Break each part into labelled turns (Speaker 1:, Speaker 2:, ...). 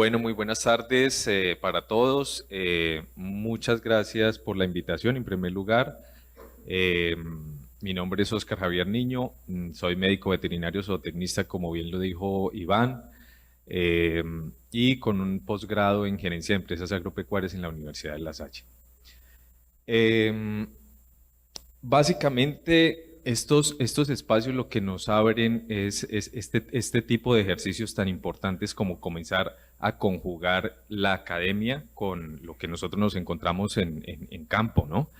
Speaker 1: Bueno, muy buenas tardes para todos. Muchas gracias por la invitación en primer lugar. Eh, Mi nombre es Oscar Javier Niño, soy médico veterinario zootecnista, como bien lo dijo Iván, eh, y con un posgrado en gerencia de empresas agropecuarias en la Universidad de La Salle. Eh, Básicamente, estos espacios lo que nos abren es este tipo de ejercicios tan importantes como comenzar a conjugar la academia con lo que nosotros nos encontramos en campo, ¿no?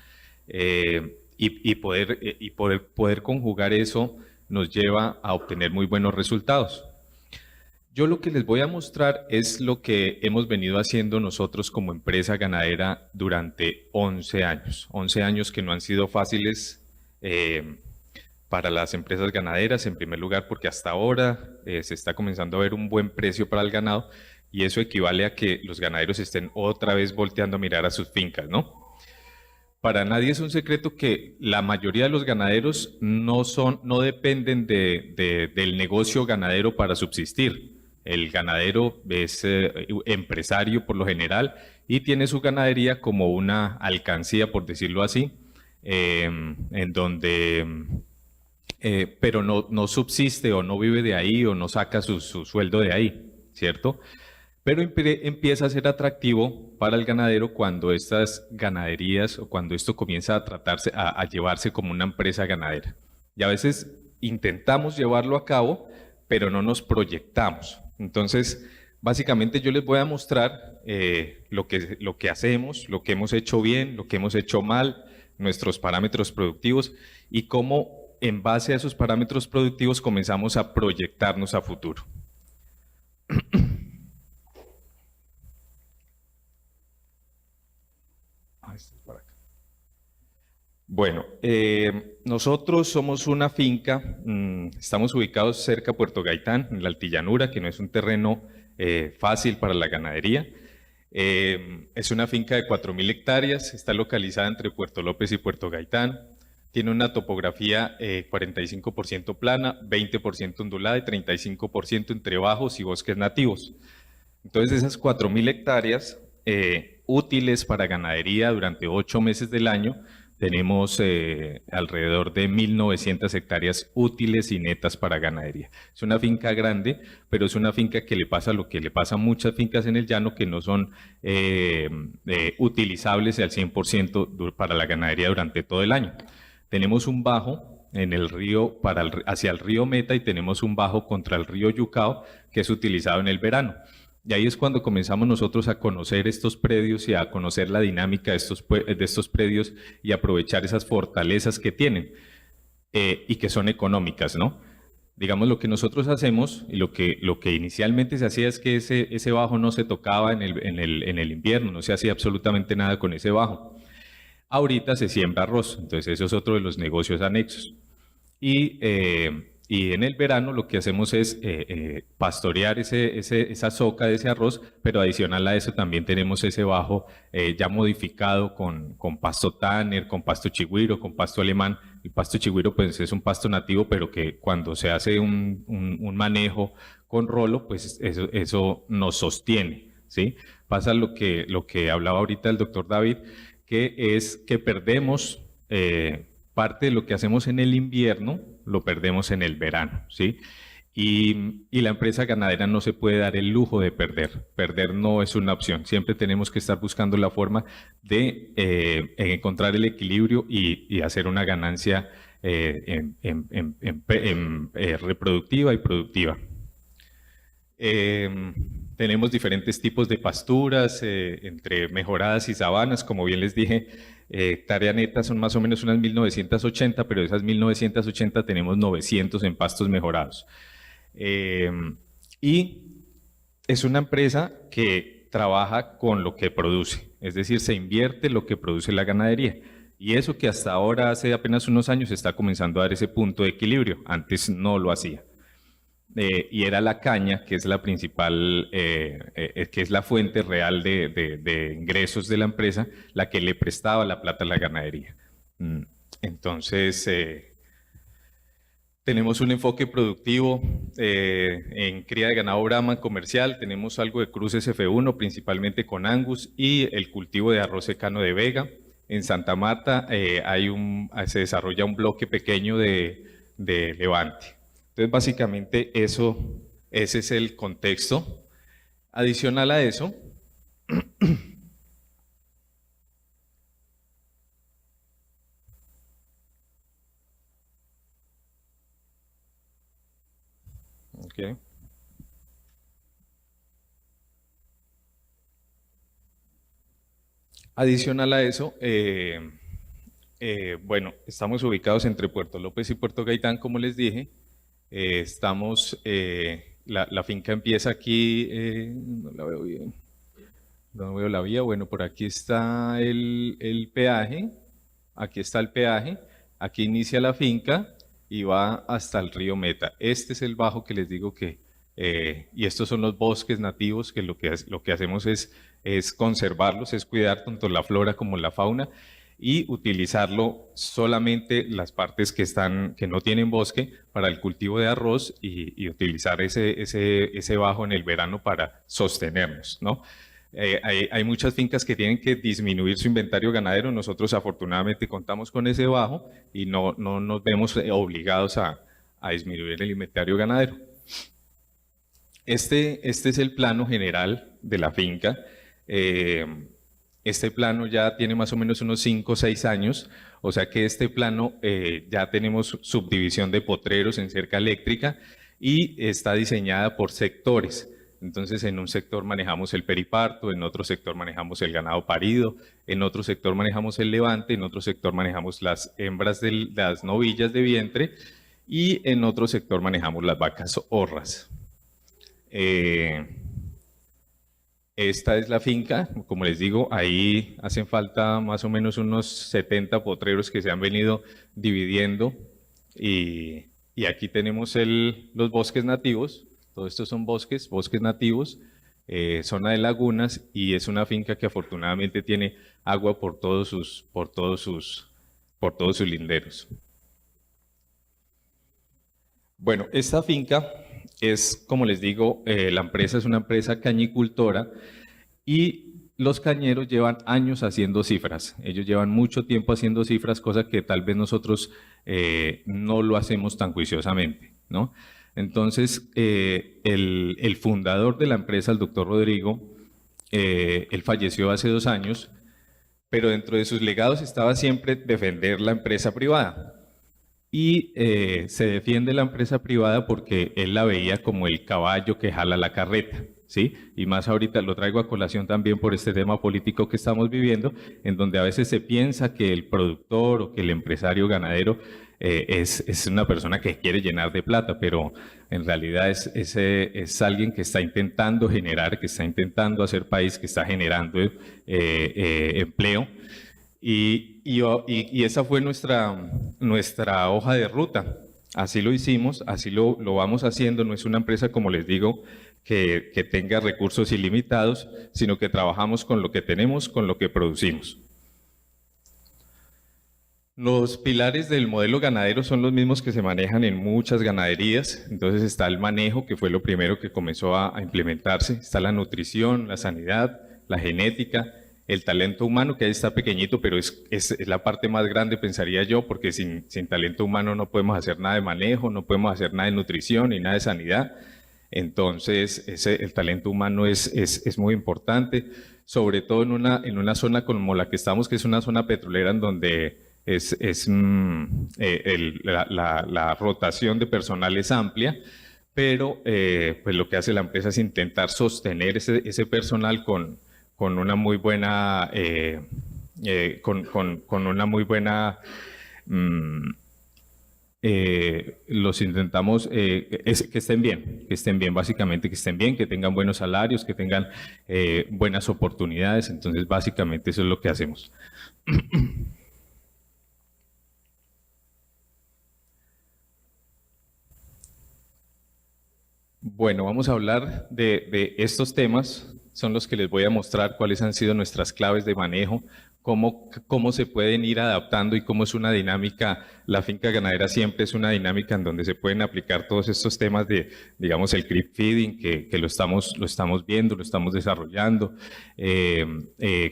Speaker 1: Poder conjugar eso nos lleva a obtener muy buenos resultados. Yo lo que les voy a mostrar es lo que hemos venido haciendo nosotros como empresa ganadera durante 11 años. 11 años que no han sido fáciles eh, para las empresas ganaderas, en primer lugar porque hasta ahora se está comenzando a ver un buen precio para el ganado y eso equivale a que los ganaderos estén otra vez volteando a mirar a sus fincas, ¿no? Para nadie es un secreto que la mayoría de los ganaderos no dependen del negocio ganadero para subsistir. El ganadero es empresario por lo general y tiene su ganadería como una alcancía, por decirlo así, en donde, pero no subsiste o no vive de ahí o no saca su sueldo de ahí, ¿cierto? Pero empieza a ser atractivo para el ganadero cuando estas ganaderías o cuando esto comienza a tratarse, a llevarse como una empresa ganadera. Y a veces intentamos llevarlo a cabo, pero no nos proyectamos. Entonces, básicamente yo les voy a mostrar lo que hacemos, lo que hemos hecho bien, lo que hemos hecho mal, nuestros parámetros productivos y cómo en base a esos parámetros productivos comenzamos a proyectarnos a futuro. Bueno, nosotros somos una finca, estamos ubicados cerca de Puerto Gaitán, en la Altillanura, que no es un terreno fácil para la ganadería. Es una finca de 4.000 hectáreas, está localizada entre Puerto López y Puerto Gaitán. Tiene una topografía 45% plana, 20% ondulada y 35% entre bajos y bosques nativos. Entonces, esas 4.000 hectáreas útiles para ganadería durante 8 meses del año, tenemos alrededor de 1.900 hectáreas útiles y netas para ganadería. Es una finca grande, pero es una finca que le pasa lo que le pasa a muchas fincas en el llano, que no son utilizables al 100% para la ganadería durante todo el año. Tenemos un bajo en el río hacia el río Meta y tenemos un bajo contra el río Yucao que es utilizado en el verano. Y ahí es cuando comenzamos nosotros a conocer estos predios y a conocer la dinámica de estos predios y aprovechar esas fortalezas que tienen y que son económicas, ¿no? Digamos, lo que nosotros hacemos y lo que inicialmente se hacía es que ese bajo no se tocaba en el invierno, no se hacía absolutamente nada con ese bajo. Ahorita se siembra arroz, entonces eso es otro de los negocios anexos. Y en el verano lo que hacemos es pastorear esa soca de ese arroz, pero adicional a eso también tenemos ese bajo ya modificado con pasto tanner, con pasto chigüiro, con pasto alemán. El pasto chigüiro pues es un pasto nativo, pero que cuando se hace un manejo con rolo, pues eso nos sostiene, ¿sí? Pasa lo que hablaba ahorita el doctor David, que es que perdemos parte de lo que hacemos en el invierno, lo perdemos en el verano, ¿sí? Y la empresa ganadera no se puede dar el lujo de perder. Perder no es una opción. Siempre tenemos que estar buscando la forma de encontrar el equilibrio y hacer una ganancia reproductiva y productiva. Tenemos diferentes tipos de pasturas, entre mejoradas y sabanas, como bien les dije, hectárea neta son más o menos unas 1.980, pero de esas 1.980 tenemos 900 en pastos mejorados. Y es una empresa que trabaja con lo que produce, es decir, se invierte lo que produce la ganadería. Y eso que hasta ahora, hace apenas unos años, está comenzando a dar ese punto de equilibrio, antes no lo hacía. Y era la caña, que es la principal, que es la fuente real de ingresos de la empresa, la que le prestaba la plata a la ganadería. Entonces, Tenemos un enfoque productivo en cría de ganado Brahman comercial, tenemos algo de cruces F1, principalmente con Angus, y el cultivo de arroz secano de Vega. En Santa Marta se desarrolla un bloque pequeño de Levante. Entonces, básicamente ese es el contexto. Adicional a eso, okay. Adicional a eso, bueno, estamos ubicados entre Puerto López y Puerto Gaitán, como les dije. La finca empieza aquí, no la veo bien, no veo la vía. Bueno, por aquí está el peaje, aquí está el peaje, aquí inicia la finca y va hasta el río Meta. Este es el bajo que les digo y estos son los bosques nativos, que lo que hacemos es conservarlos, es cuidar tanto la flora como la fauna y utilizarlo solamente las partes que no tienen bosque para el cultivo de arroz y utilizar ese bajo en el verano para sostenernos, ¿no? Hay muchas fincas que tienen que disminuir su inventario ganadero. Nosotros afortunadamente contamos con ese bajo y no nos vemos obligados a disminuir el inventario ganadero. Este es el plano general de la finca. Este plano ya tiene más o menos unos 5 o 6 años, o sea que este plano ya tenemos subdivisión de potreros en cerca eléctrica y está diseñada por sectores. Entonces, en un sector manejamos el periparto, en otro sector manejamos el ganado parido, en otro sector manejamos el levante, en otro sector manejamos las hembras de las novillas de vientre y en otro sector manejamos las vacas horras. Esta es la finca, como les digo, ahí hacen falta más o menos unos 70 potreros que se han venido dividiendo y aquí tenemos los bosques nativos. Todos estos son bosques nativos, zona de lagunas, y es una finca que afortunadamente tiene agua por todos sus linderos. Bueno, esta finca es, como les digo, la empresa es una empresa cañicultora y los cañeros llevan años haciendo cifras. Ellos llevan mucho tiempo haciendo cifras, cosa que tal vez nosotros no lo hacemos tan juiciosamente, ¿no? Entonces, el fundador de la empresa, el doctor Rodrigo, él falleció hace 2 años, pero dentro de sus legados estaba siempre defender la empresa privada. Y se defiende la empresa privada porque él la veía como el caballo que jala la carreta, ¿sí? Y más ahorita lo traigo a colación también por este tema político que estamos viviendo, en donde a veces se piensa que el productor o que el empresario ganadero es una persona que quiere llenar de plata, pero en realidad es alguien que está intentando generar, que está intentando hacer país, que está generando empleo. Y esa fue nuestra hoja de ruta. Así lo hicimos, así lo vamos haciendo. No es una empresa, como les digo, que tenga recursos ilimitados, sino que trabajamos con lo que tenemos, con lo que producimos. Los pilares del modelo ganadero son los mismos que se manejan en muchas ganaderías. Entonces está el manejo, que fue lo primero que comenzó a implementarse. Está la nutrición, la sanidad, la genética, el talento humano, que ahí está pequeñito, pero es la parte más grande, pensaría yo, porque sin talento humano no podemos hacer nada de manejo, no podemos hacer nada de nutrición ni nada de sanidad. Entonces, el talento humano es muy importante, sobre todo en una zona como la que estamos, que es una zona petrolera en donde la rotación de personal es amplia, pero pues lo que hace la empresa es intentar sostener ese personal con una muy buena, con una muy buena, los intentamos que estén bien, básicamente que estén bien, que tengan buenos salarios, que tengan buenas oportunidades. Entonces, básicamente eso es lo que hacemos. Bueno, vamos a hablar de estos temas, son los que les voy a mostrar cuáles han sido nuestras claves de manejo cómo se pueden ir adaptando y cómo es una dinámica. La finca ganadera siempre es una dinámica en donde se pueden aplicar todos estos temas de, digamos, el creep feeding, que lo estamos viendo, lo estamos desarrollando,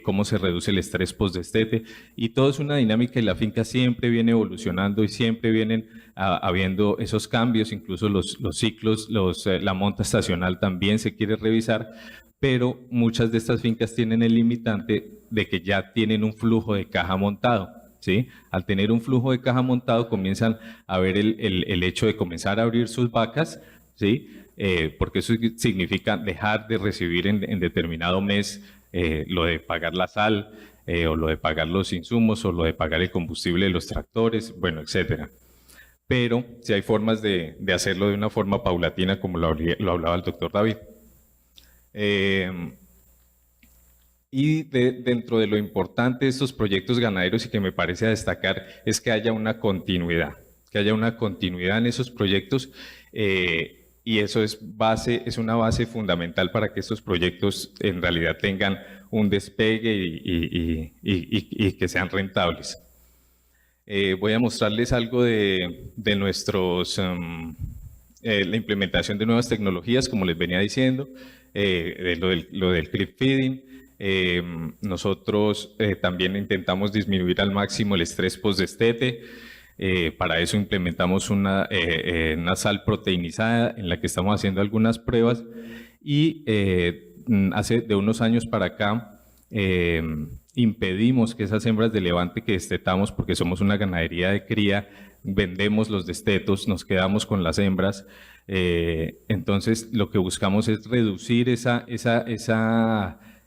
Speaker 1: cómo se reduce el estrés post-destete, y todo es una dinámica y la finca siempre viene evolucionando y siempre vienen habiendo esos cambios, incluso los ciclos, la monta estacional también se quiere revisar, pero muchas de estas fincas tienen el limitante de que ya tienen un flujo de caja montado, ¿sí? Al tener un flujo de caja montado comienzan a ver el hecho de comenzar a abrir sus vacas, ¿sí? Porque eso significa dejar de recibir en determinado mes lo de pagar la sal, o lo de pagar los insumos, o lo de pagar el combustible de los tractores, bueno, etcétera. Pero sí hay formas de hacerlo de una forma paulatina, como lo hablaba el doctor David. Y dentro de lo importante de estos proyectos ganaderos y que me parece destacar es que haya una continuidad en esos proyectos, y eso es una base fundamental para que estos proyectos en realidad tengan un despegue y que sean rentables. Voy a mostrarles algo de la implementación de nuevas tecnologías, como les venía diciendo, lo del creep feeding. Nosotros también intentamos disminuir al máximo el estrés post-destete. Para eso implementamos una sal proteinizada en la que estamos haciendo algunas pruebas, y hace de unos años para acá impedimos que esas hembras de levante que destetamos, porque somos una ganadería de cría, vendemos los destetos, nos quedamos con las hembras. Entonces lo que buscamos es reducir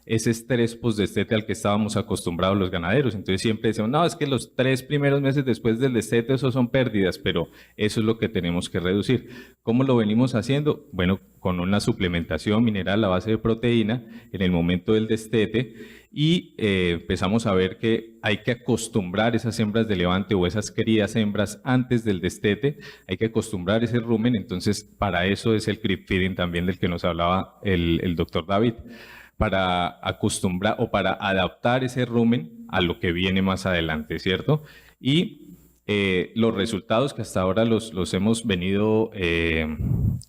Speaker 1: ese estrés post-destete al que estábamos acostumbrados los ganaderos. Entonces siempre decimos, no, es que los 3 primeros meses después del destete eso son pérdidas, pero eso es lo que tenemos que reducir. ¿Cómo lo venimos haciendo? Bueno, con una suplementación mineral a base de proteína en el momento del destete, y empezamos a ver que hay que acostumbrar esas hembras de levante o esas crías hembras antes del destete, hay que acostumbrar ese rumen. Entonces para eso es el creep feeding también del que nos hablaba el doctor David, para acostumbrar o para adaptar ese rumen a lo que viene más adelante, ¿cierto? Y los resultados que hasta ahora los hemos venido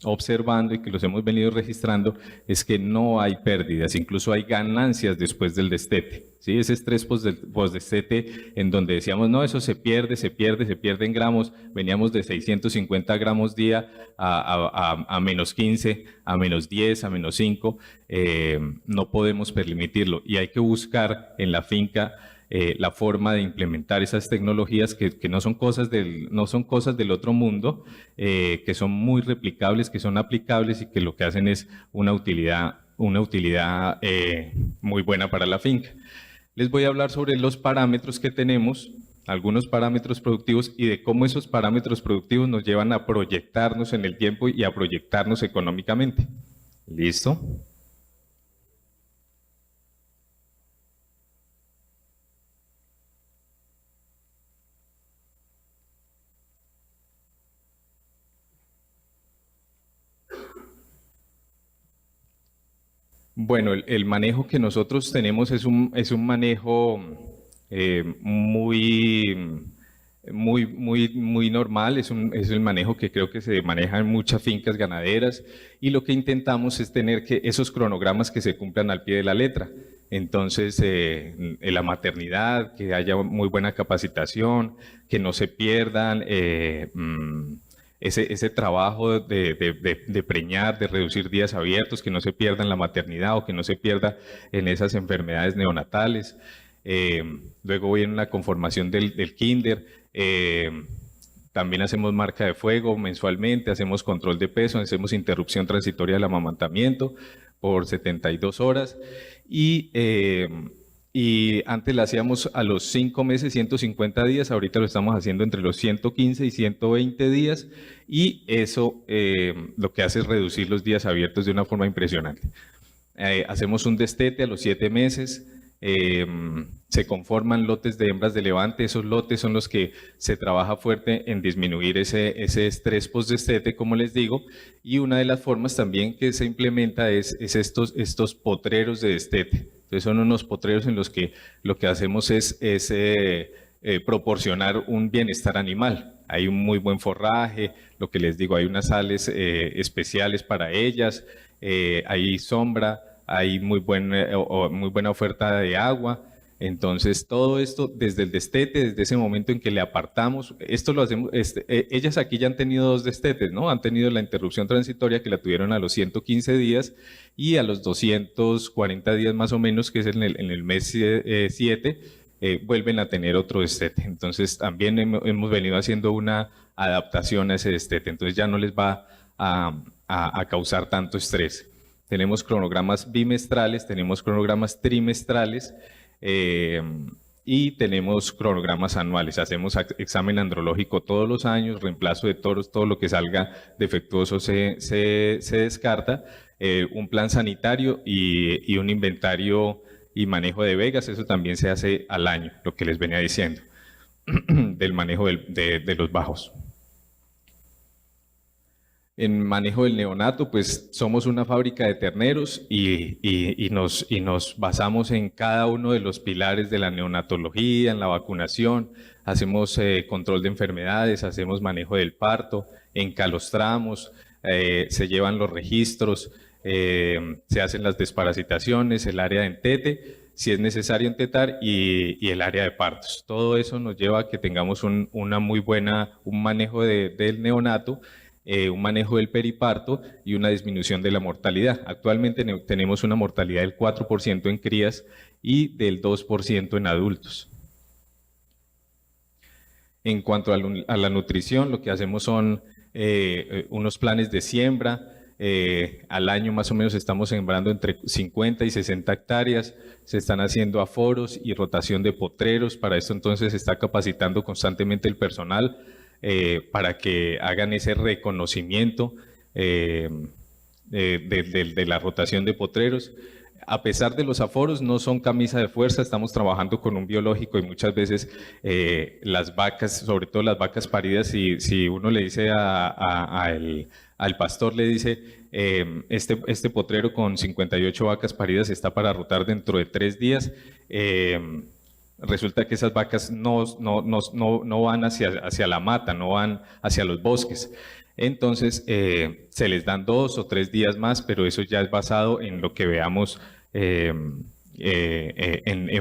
Speaker 1: observando y que los hemos venido registrando es que no hay pérdidas, incluso hay ganancias después del destete, ¿sí? Ese estrés post-destete en donde decíamos, no, eso se pierde en gramos, veníamos de 650 gramos día a menos 15, a menos 10, a menos 5, no podemos permitirlo, y hay que buscar en la finca la forma de implementar esas tecnologías que no son cosas del otro mundo, que son muy replicables, que son aplicables y que lo que hacen es una utilidad muy buena para la finca. Les voy a hablar sobre los parámetros que tenemos, algunos parámetros productivos, y de cómo esos parámetros productivos nos llevan a proyectarnos en el tiempo y a proyectarnos económicamente. ¿Listo? Bueno, el manejo que nosotros tenemos es un manejo muy normal, es el manejo que creo que se maneja en muchas fincas ganaderas, y lo que intentamos es tener que esos cronogramas que se cumplan al pie de la letra. Entonces, en la maternidad, que haya muy buena capacitación, que no se pierdan ese trabajo de preñar, de reducir días abiertos, que no se pierda en la maternidad o que no se pierda en esas enfermedades neonatales. Luego viene la conformación del kinder. También hacemos marca de fuego mensualmente, hacemos control de peso, hacemos interrupción transitoria del amamantamiento por 72 horas. Y antes la hacíamos a los 5 meses, 150 días, ahorita lo estamos haciendo entre los 115 y 120 días, y eso lo que hace es reducir los días abiertos de una forma impresionante. Hacemos un destete a los 7 meses, se conforman lotes de hembras de levante, esos lotes son los que se trabaja fuerte en disminuir ese estrés post-destete, como les digo, y una de las formas también que se implementa es estos potreros de destete. Entonces son unos potreros en los que lo que hacemos es proporcionar un bienestar animal. Hay un muy buen forraje, lo que les digo, hay unas sales especiales para ellas, hay sombra, hay muy buena oferta de agua. Entonces, todo esto desde el destete, desde ese momento en que le apartamos, esto lo hacemos, ellas aquí ya han tenido 2 destetes, ¿no? Han tenido la interrupción transitoria que la tuvieron a los 115 días y a los 240 días más o menos, que es en el mes 7, vuelven a tener otro destete. Entonces, también hemos venido haciendo una adaptación a ese destete, entonces ya no les va a causar tanto estrés. Tenemos cronogramas bimestrales, tenemos cronogramas trimestrales, y tenemos cronogramas anuales. Hacemos examen andrológico todos los años, reemplazo de toros, todo lo que salga defectuoso se descarta, un plan sanitario y un inventario y manejo de vegas, eso también se hace al año, lo que les venía diciendo, del manejo de los bajos. En manejo del neonato, pues somos una fábrica de terneros y nos basamos en cada uno de los pilares de la neonatología, en la vacunación, hacemos control de enfermedades, hacemos manejo del parto, encalostramos, se llevan los registros, se hacen las desparasitaciones, el área de entete, si es necesario entetar y el área de partos. Todo eso nos lleva a que tengamos un manejo del neonato, un manejo del periparto y una disminución de la mortalidad. Actualmente tenemos una mortalidad del 4% en crías y del 2% en adultos. En cuanto a la nutrición, lo que hacemos son unos planes de siembra. Al año más o menos estamos sembrando entre 50 y 60 hectáreas, se están haciendo aforos y rotación de potreros, para esto entonces se está capacitando constantemente el personal para que hagan ese reconocimiento de la rotación de potreros. A pesar de los aforos, no son camisa de fuerza, estamos trabajando con un biológico y muchas veces las vacas, sobre todo las vacas paridas, si uno le dice al pastor, le dice, este potrero con 58 vacas paridas está para rotar dentro de 3 días, resulta que esas vacas no van hacia la mata, no van hacia los bosques. Entonces, se les dan 2 o 3 días más, pero eso ya es basado en lo que veamos en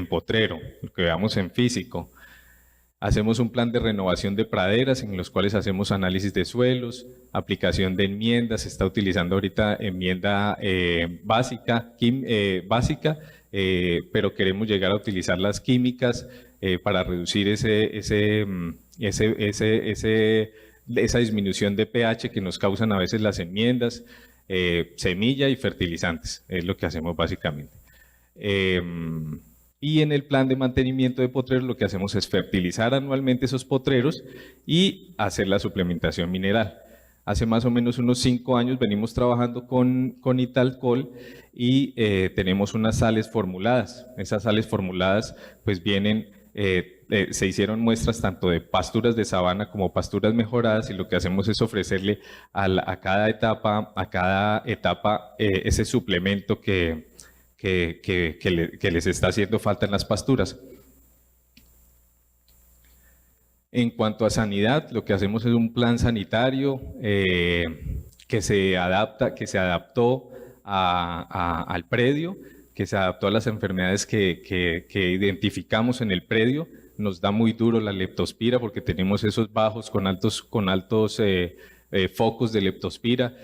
Speaker 1: potrero, lo que veamos en físico. Hacemos un plan de renovación de praderas en los cuales hacemos análisis de suelos, aplicación de enmiendas, se está utilizando ahorita enmienda básica, pero queremos llegar a utilizar las químicas para reducir esa disminución de pH que nos causan a veces las enmiendas, semilla y fertilizantes, es lo que hacemos básicamente. Y en el plan de mantenimiento de potreros lo que hacemos es fertilizar anualmente esos potreros y hacer la suplementación mineral. Hace más o menos unos 5 años venimos trabajando con Italcol y tenemos unas sales formuladas. Esas sales formuladas pues vienen, se hicieron muestras tanto de pasturas de sabana como pasturas mejoradas y lo que hacemos es ofrecerle a cada etapa ese suplemento que les está haciendo falta en las pasturas. En cuanto a sanidad, lo que hacemos es un plan sanitario que se adaptó al predio, que se adaptó a las enfermedades que identificamos en el predio. Nos da muy duro la leptospira porque tenemos esos bajos con altos focos de leptospira.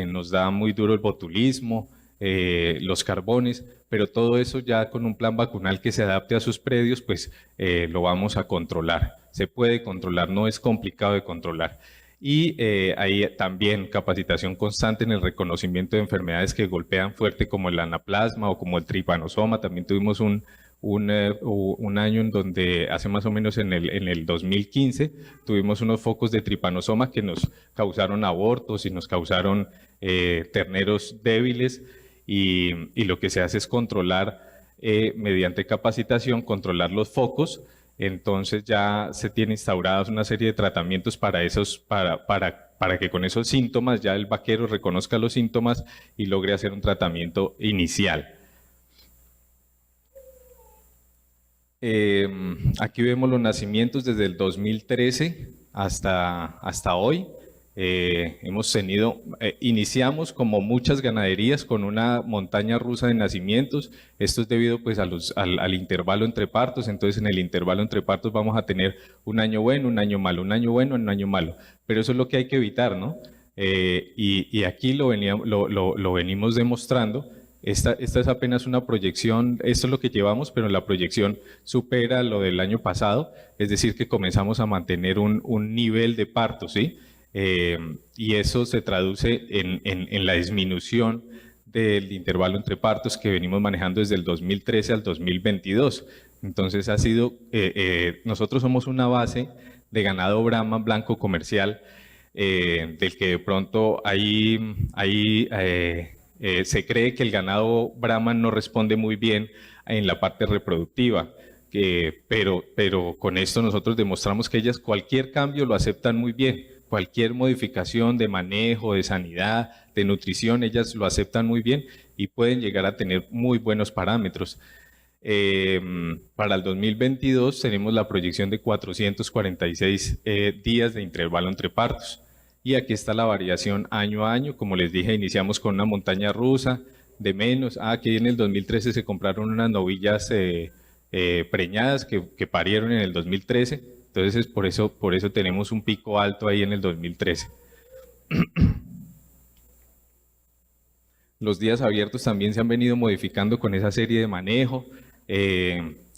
Speaker 1: Nos da muy duro el botulismo, los carbones, pero todo eso ya con un plan vacunal que se adapte a sus predios, pues lo vamos a controlar. Se puede controlar, no es complicado de controlar. Y hay también capacitación constante en el reconocimiento de enfermedades que golpean fuerte como el anaplasma o como el tripanosoma. También tuvimos un año en donde hace más o menos en el 2015 tuvimos unos focos de tripanosoma que nos causaron abortos y nos causaron terneros débiles y lo que se hace es controlar mediante capacitación, controlar los focos. Entonces ya se tiene instauradas una serie de tratamientos para que con esos síntomas ya el vaquero reconozca los síntomas y logre hacer un tratamiento inicial. Aquí vemos los nacimientos desde el 2013 hasta hoy. Hemos tenido, iniciamos como muchas ganaderías con una montaña rusa de nacimientos. Esto es debido pues al intervalo entre partos. Entonces en el intervalo entre partos vamos a tener un año bueno, un año malo, un año bueno, un año malo. Pero eso es lo que hay que evitar, ¿no? Y aquí lo venimos demostrando. Esta es apenas una proyección, esto es lo que llevamos, pero la proyección supera lo del año pasado, es decir, que comenzamos a mantener un nivel de parto, ¿sí? Y eso se traduce en la disminución del intervalo entre partos que venimos manejando desde el 2013 al 2022. Entonces ha sido, nosotros somos una base de ganado Brahma blanco comercial, del que de pronto se cree que el ganado Brahman no responde muy bien en la parte reproductiva, pero con esto nosotros demostramos que ellas cualquier cambio lo aceptan muy bien, cualquier modificación de manejo, de sanidad, de nutrición, ellas lo aceptan muy bien y pueden llegar a tener muy buenos parámetros. Para el 2022 tenemos la proyección de 446 días de intervalo entre partos. Y aquí está la variación año a año. Como les dije, iniciamos con una montaña rusa de menos. Aquí en el 2013 se compraron unas novillas preñadas que parieron en el 2013. Entonces, por eso tenemos un pico alto ahí en el 2013. Los días abiertos también se han venido modificando con esa serie de manejo.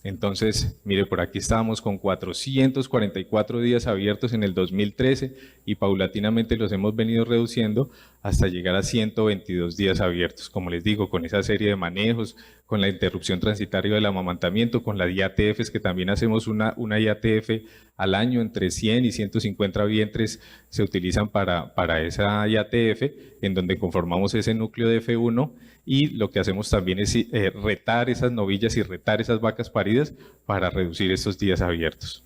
Speaker 1: Entonces, mire, por aquí estábamos con 444 días abiertos en el 2013 y paulatinamente los hemos venido reduciendo hasta llegar a 122 días abiertos. Como les digo, con esa serie de manejos, con la interrupción transitaria del amamantamiento, con la IATF, que también hacemos una IATF al año, entre 100 y 150 vientres se utilizan para esa IATF, en donde conformamos ese núcleo de F1. Y lo que hacemos también es retar esas novillas y retar esas vacas paridas para reducir estos días abiertos.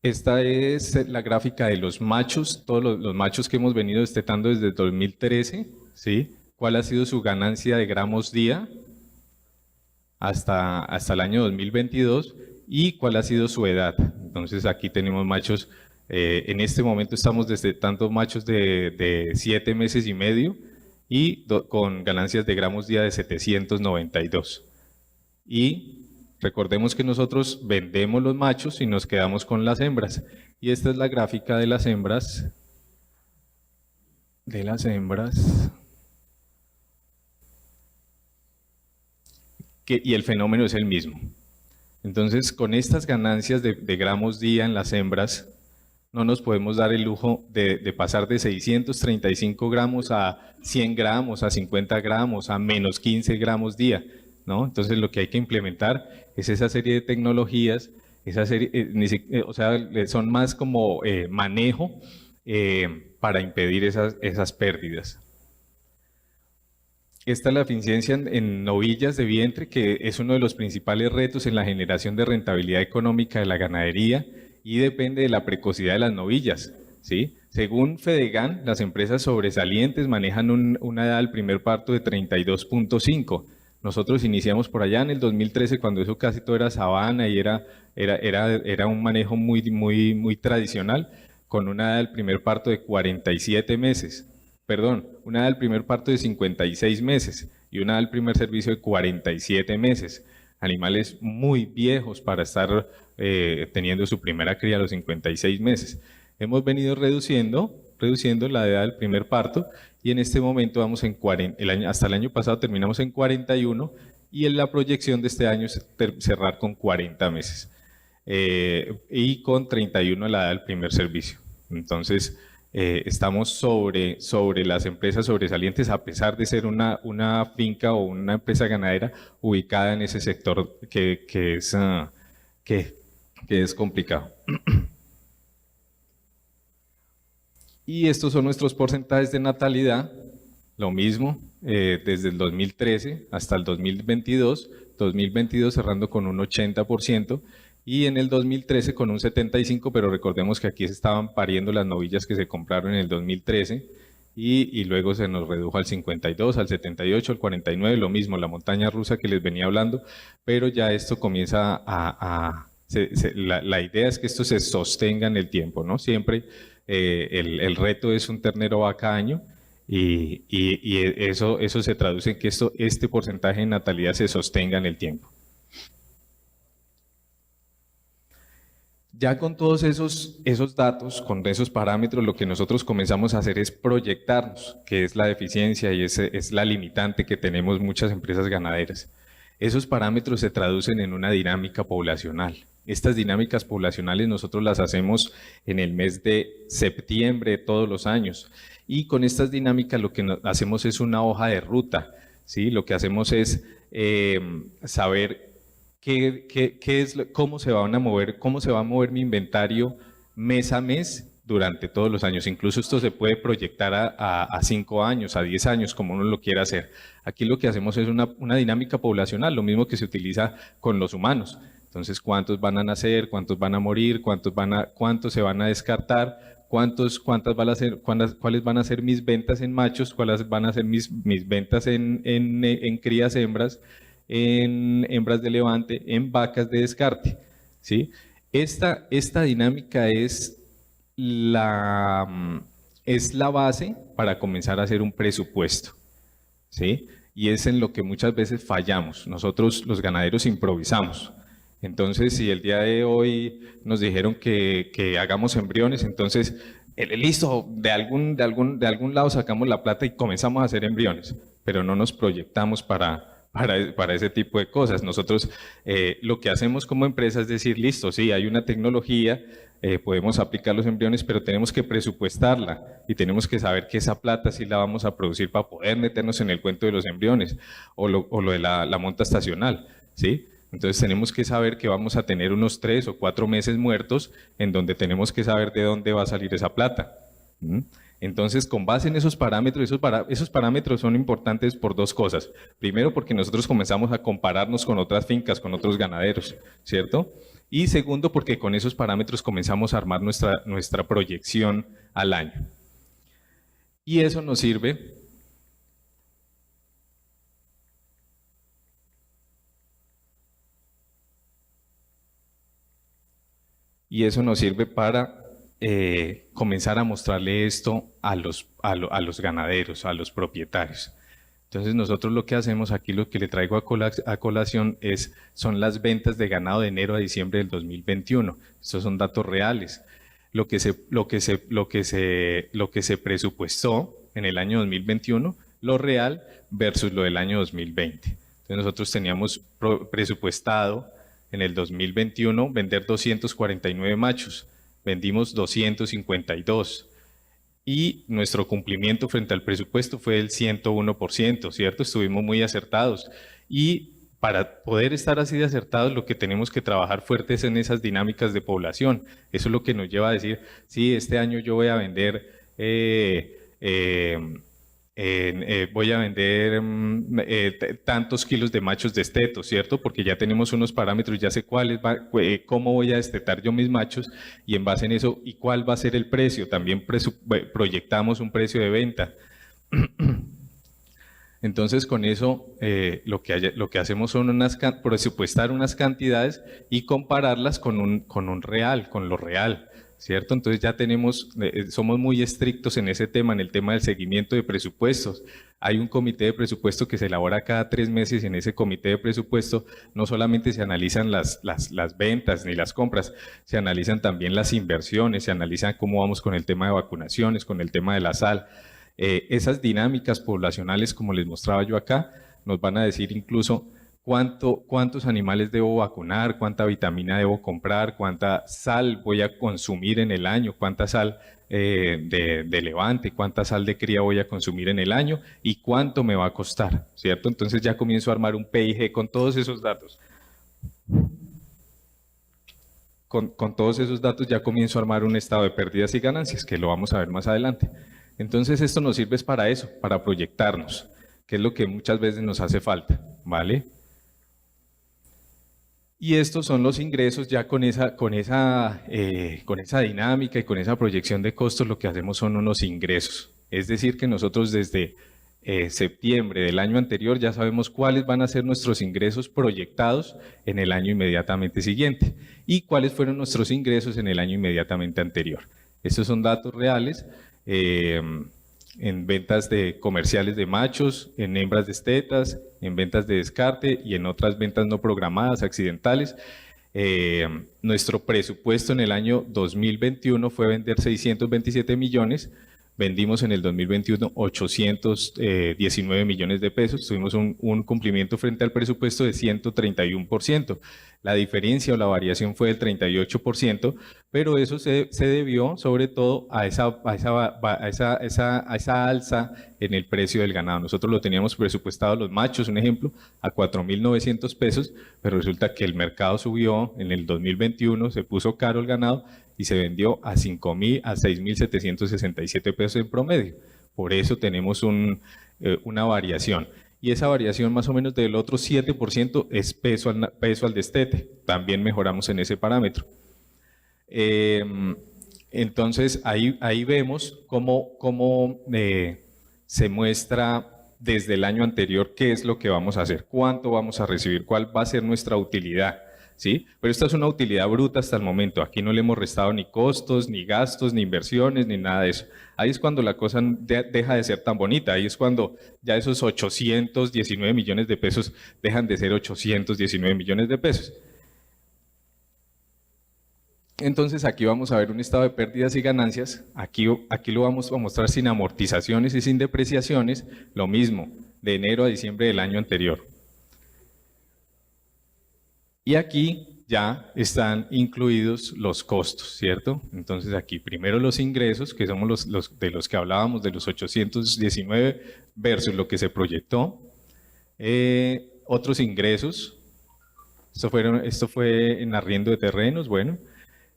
Speaker 1: Esta es la gráfica de los machos, todos los machos que hemos venido destetando desde el 2013, ¿sí? ¿Cuál ha sido su ganancia de gramos día hasta el año 2022 y cuál ha sido su edad? Entonces aquí tenemos machos. En este momento estamos destetando machos de 7 meses y medio y con ganancias de gramos día de 792. Y recordemos que nosotros vendemos los machos y nos quedamos con las hembras. Y esta es la gráfica de las hembras. Y el fenómeno es el mismo. Entonces, con estas ganancias de gramos día en las hembras, no nos podemos dar el lujo de pasar de 635 gramos a 100 gramos, a 50 gramos, a menos 15 gramos día, ¿no? Entonces lo que hay que implementar es esa serie de tecnologías, o sea, son más como manejo para impedir esas pérdidas. Esta es la eficiencia en novillas de vientre, que es uno de los principales retos en la generación de rentabilidad económica de la ganadería, y depende de la precocidad de las novillas, ¿sí? Según Fedegan, las empresas sobresalientes manejan una edad del primer parto de 32.5. Nosotros iniciamos por allá en el 2013, cuando eso casi todo era sabana y era un manejo muy tradicional, con una edad del primer parto de 47 meses. Perdón, una edad del primer parto de 56 meses y una edad del primer servicio de 47 meses. Animales muy viejos para estar teniendo su primera cría a los 56 meses. Hemos venido reduciendo la edad del primer parto y en este momento vamos en 40, hasta el año pasado terminamos en 41 y en la proyección de este año es cerrar con 40 meses y con 31 la edad del primer servicio. Entonces, estamos sobre las empresas sobresalientes, a pesar de ser una finca o una empresa ganadera ubicada en ese sector que es complicado. Y estos son nuestros porcentajes de natalidad, lo mismo, desde el 2013 hasta el 2022 cerrando con un 80%, y en el 2013 con un 75%, pero recordemos que aquí se estaban pariendo las novillas que se compraron en el 2013, y luego se nos redujo al 52, al 78, al 49, lo mismo, la montaña rusa que les venía hablando, pero ya esto comienza la idea es que esto se sostenga en el tiempo, ¿no? Siempre el reto es un ternero vaca año y eso se traduce en que este porcentaje de natalidad se sostenga en el tiempo. Ya con todos esos datos, con esos parámetros, lo que nosotros comenzamos a hacer es proyectarnos, que es la deficiencia y es la limitante que tenemos muchas empresas ganaderas. Esos parámetros se traducen en una dinámica poblacional. Estas dinámicas poblacionales nosotros las hacemos en el mes de septiembre de todos los años. Y con estas dinámicas lo que hacemos es una hoja de ruta, ¿sí? Lo que hacemos es saber cómo se van a mover, cómo se va a mover mi inventario mes a mes durante todos los años. Incluso esto se puede proyectar a 5 años, a 10 años, como uno lo quiera hacer. Aquí lo que hacemos es una dinámica poblacional, lo mismo que se utiliza con los humanos. Entonces, ¿cuántos van a nacer? ¿Cuántos van a morir? ¿Cuántos se van a descartar? ¿Cuáles van a ser mis ventas en machos? ¿Cuáles van a ser mis ventas en crías hembras? En hembras de levante, en vacas de descarte, ¿sí? Esta dinámica es la base para comenzar a hacer un presupuesto, ¿sí? Y es en lo que muchas veces fallamos. Nosotros los ganaderos improvisamos. Entonces, si el día de hoy nos dijeron que hagamos embriones, entonces, listo, de algún lado sacamos la plata y comenzamos a hacer embriones, pero no nos proyectamos para ese tipo de cosas. Nosotros lo que hacemos como empresa es decir, listo, sí, hay una tecnología, podemos aplicar los embriones, pero tenemos que presupuestarla y tenemos que saber que esa plata sí la vamos a producir para poder meternos en el cuento de los embriones o lo de la monta estacional, ¿sí? Entonces tenemos que saber que vamos a tener unos 3 o 4 meses muertos en donde tenemos que saber de dónde va a salir esa plata. Entonces, con base en esos parámetros, esos parámetros son importantes por dos cosas. Primero, porque nosotros comenzamos a compararnos con otras fincas, con otros ganaderos, ¿cierto? Y segundo, porque con esos parámetros comenzamos a armar nuestra proyección al año. Y eso nos sirve para comenzar a mostrarle esto a los ganaderos, a los propietarios. Entonces nosotros lo que hacemos aquí, lo que le traigo a colación son las ventas de ganado de enero a diciembre del 2021. Estos son datos reales. Lo que se presupuestó en el año 2021, lo real versus lo del año 2020. Entonces nosotros teníamos presupuestado en el 2021 vender 249 machos. Vendimos 252 y nuestro cumplimiento frente al presupuesto fue del 101%, ¿cierto? Estuvimos muy acertados y para poder estar así de acertados lo que tenemos que trabajar fuerte es en esas dinámicas de población. Eso es lo que nos lleva a decir, sí, este año yo voy a vender tantos kilos de machos destetos, ¿cierto? Porque ya tenemos unos parámetros, ya sé cómo voy a destetar yo mis machos y en base en eso, ¿y cuál va a ser el precio? También proyectamos un precio de venta. Entonces, con eso, lo que hacemos son presupuestar unas cantidades y compararlas con lo real. ¿Cierto? Entonces ya somos muy estrictos en ese tema, en el tema del seguimiento de presupuestos. Hay un comité de presupuesto que se elabora cada 3 meses y en ese comité de presupuesto no solamente se analizan las ventas ni las compras, se analizan también las inversiones, se analizan cómo vamos con el tema de vacunaciones, con el tema de la sal. Esas dinámicas poblacionales, como les mostraba yo acá, nos van a decir incluso cuántos animales debo vacunar, cuánta vitamina debo comprar, cuánta sal voy a consumir en el año, cuánta sal de levante, cuánta sal de cría voy a consumir en el año y cuánto me va a costar, ¿cierto? Entonces ya comienzo a armar un PIG con todos esos datos. Con todos esos datos ya comienzo a armar un estado de pérdidas y ganancias, que lo vamos a ver más adelante. Entonces esto nos sirve para eso, para proyectarnos, que es lo que muchas veces nos hace falta, ¿vale? Y estos son los ingresos ya con esa dinámica y con esa proyección de costos, lo que hacemos son unos ingresos, Es decir, que nosotros desde septiembre del año anterior ya sabemos cuáles van a ser nuestros ingresos proyectados en el año inmediatamente siguiente y cuáles fueron nuestros ingresos en el año inmediatamente anterior. Estos son datos reales en ventas de comerciales de machos, en hembras destetas, en ventas de descarte y en otras ventas no programadas, accidentales. Nuestro presupuesto en el año 2021 fue vender 627 millones, vendimos en el 2021 819 millones de pesos, tuvimos un cumplimiento frente al presupuesto de 131%. La diferencia o la variación fue del 38%, pero eso se debió sobre todo a esa alza en el precio del ganado. Nosotros lo teníamos presupuestado, los machos, un ejemplo, a 4.900 pesos, pero resulta que el mercado subió en el 2021, se puso caro el ganado y se vendió a 6.767 pesos en promedio. Por eso tenemos una variación. Y esa variación más o menos del otro 7% es peso al destete. También mejoramos en ese parámetro. Entonces ahí vemos cómo se muestra desde el año anterior qué es lo que vamos a hacer, cuánto vamos a recibir, cuál va a ser nuestra utilidad. ¿Sí? Pero esta es una utilidad bruta hasta el momento. Aquí no le hemos restado ni costos, ni gastos, ni inversiones, ni nada de eso. Ahí es cuando la cosa deja de ser tan bonita. Ahí es cuando ya esos 819 millones de pesos dejan de ser 819 millones de pesos. Entonces aquí vamos a ver un estado de pérdidas y ganancias. Aquí lo vamos a mostrar sin amortizaciones y sin depreciaciones. Lo mismo, de enero a diciembre del año anterior. Y aquí ya están incluidos los costos, ¿cierto? Entonces aquí primero los ingresos, que somos de los que hablábamos, de los 819 versus lo que se proyectó. Otros ingresos, esto fue en arriendo de terrenos, bueno.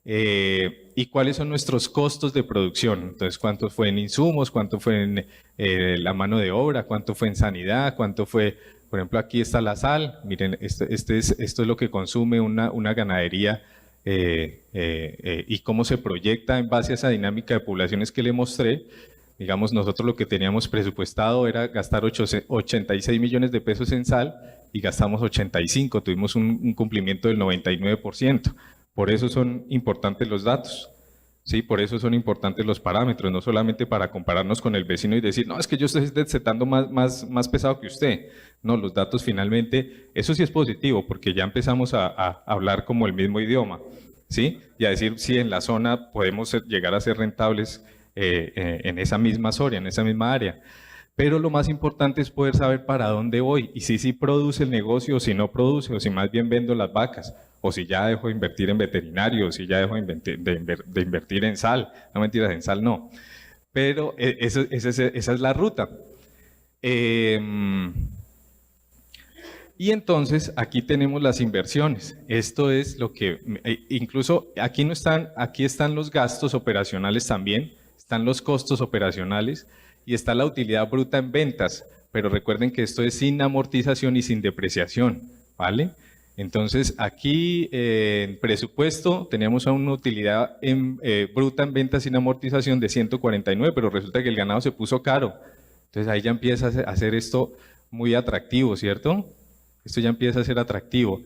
Speaker 1: ¿Y cuáles son nuestros costos de producción? Entonces, ¿cuánto fue en insumos? ¿Cuánto fue en la mano de obra? ¿Cuánto fue en sanidad? ¿Cuánto fue, por ejemplo, aquí está la sal? Miren, esto es lo que consume una ganadería y cómo se proyecta en base a esa dinámica de poblaciones que le mostré. Digamos, nosotros lo que teníamos presupuestado era gastar 86 millones de pesos en sal y gastamos 85, tuvimos un cumplimiento del 99%. Por eso son importantes los datos, ¿sí? Por eso son importantes los parámetros, no solamente para compararnos con el vecino y decir, no, es que yo estoy destetando más pesado que usted. No, los datos finalmente, eso sí es positivo, porque ya empezamos a hablar como el mismo idioma, ¿sí? Y a decir, sí, en la zona podemos llegar a ser rentables en esa misma zona, en esa misma área. Pero lo más importante es poder saber para dónde voy y si produce el negocio o si no produce, o si más bien vendo las vacas, o si ya dejo de invertir en veterinario, o si ya dejo de invertir en sal. No, mentiras, en sal no. Pero esa es la ruta. Y entonces aquí tenemos las inversiones. Esto es lo que, incluso aquí no están, aquí están los gastos operacionales también, están los costos operacionales y está la utilidad bruta en ventas. Pero recuerden que esto es sin amortización y sin depreciación, ¿vale? Entonces, aquí en presupuesto teníamos una utilidad bruta en ventas sin amortización de 149, pero resulta que el ganado se puso caro. Entonces, ahí ya empieza a hacer esto muy atractivo, ¿cierto? Esto ya empieza a ser atractivo.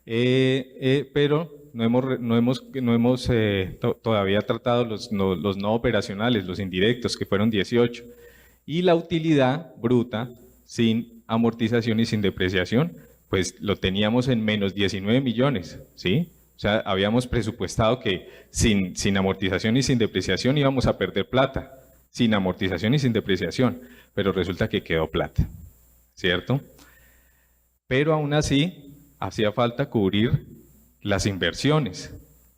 Speaker 1: Pero no hemos todavía tratado los no operacionales, los indirectos, que fueron 18. Y la utilidad bruta sin amortización y sin depreciación, pues lo teníamos en menos 19 millones, ¿sí? O sea, habíamos presupuestado que sin amortización y sin depreciación íbamos a perder plata, sin amortización y sin depreciación, pero resulta que quedó plata, ¿cierto? Pero aún así, hacía falta cubrir las inversiones.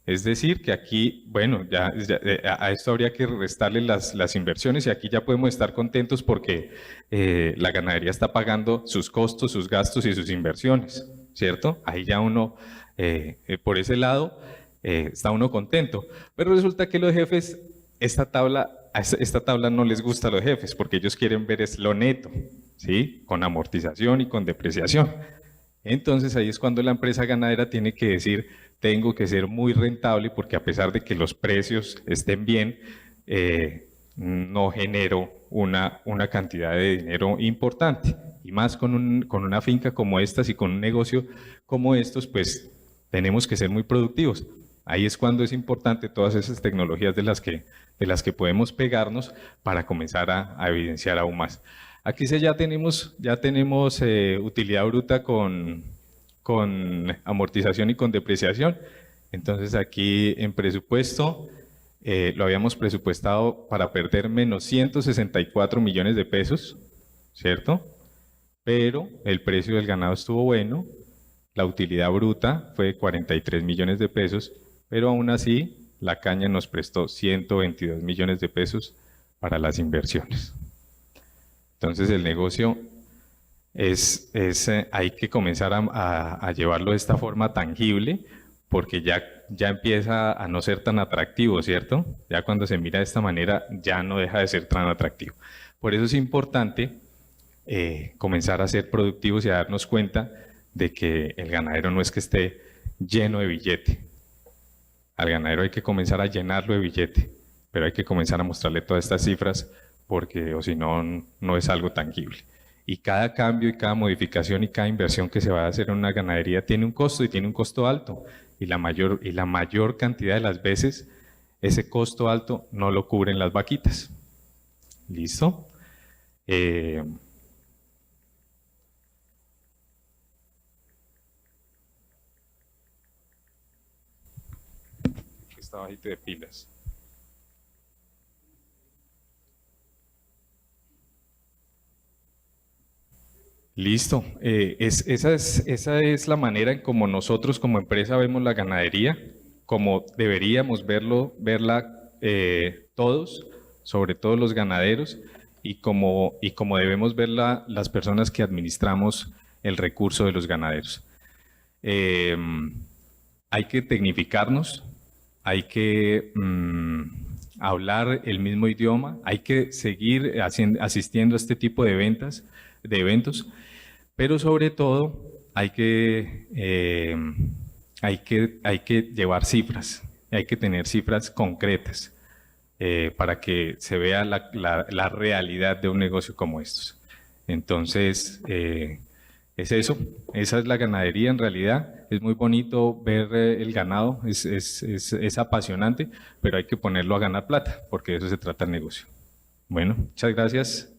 Speaker 1: Es decir, que aquí, bueno, a esto habría que restarle las inversiones y aquí ya podemos estar contentos porque la ganadería está pagando sus costos, sus gastos y sus inversiones, ¿cierto? Ahí ya uno, por ese lado, está uno contento. Pero resulta que los jefes, esta tabla no les gusta a los jefes porque ellos quieren ver es lo neto, ¿sí? Con amortización y con depreciación. Entonces ahí es cuando la empresa ganadera tiene que decir, tengo que ser muy rentable porque a pesar de que los precios estén bien, no genero una cantidad de dinero importante. Y más con una finca como estas y con un negocio como estos, pues tenemos que ser muy productivos. Ahí es cuando es importante todas esas tecnologías de las que podemos pegarnos para comenzar a evidenciar aún más. Aquí ya tenemos utilidad bruta con amortización y con depreciación. Entonces aquí en presupuesto lo habíamos presupuestado para perder menos 164 millones de pesos, ¿cierto? Pero el precio del ganado estuvo bueno, la utilidad bruta fue 43 millones de pesos, pero aún así la caña nos prestó 122 millones de pesos para las inversiones. Entonces el negocio hay que comenzar a llevarlo de esta forma tangible, porque ya empieza a no ser tan atractivo, ¿cierto? Ya cuando se mira de esta manera ya no deja de ser tan atractivo. Por eso es importante comenzar a ser productivos y a darnos cuenta de que el ganadero no es que esté lleno de billete. Al ganadero hay que comenzar a llenarlo de billete, pero hay que comenzar a mostrarle todas estas cifras porque o si no, no es algo tangible. Y cada cambio y cada modificación y cada inversión que se va a hacer en una ganadería tiene un costo y tiene un costo alto. Y la mayor cantidad de las veces ese costo alto no lo cubren las vaquitas. ¿Listo? Está bajito de pilas. Listo. Esa es la manera en como nosotros como empresa vemos la ganadería, como deberíamos verla todos, sobre todo los ganaderos, y como debemos verla las personas que administramos el recurso de los ganaderos. Hay que tecnificarnos, hay que hablar el mismo idioma, hay que seguir asistiendo a este tipo de eventos, pero sobre todo hay que llevar cifras, hay que tener cifras concretas para que se vea la realidad de un negocio como estos. Entonces, es eso, esa es la ganadería en realidad. Es muy bonito ver el ganado, es apasionante, pero hay que ponerlo a ganar plata, porque de eso se trata el negocio. Bueno, muchas gracias.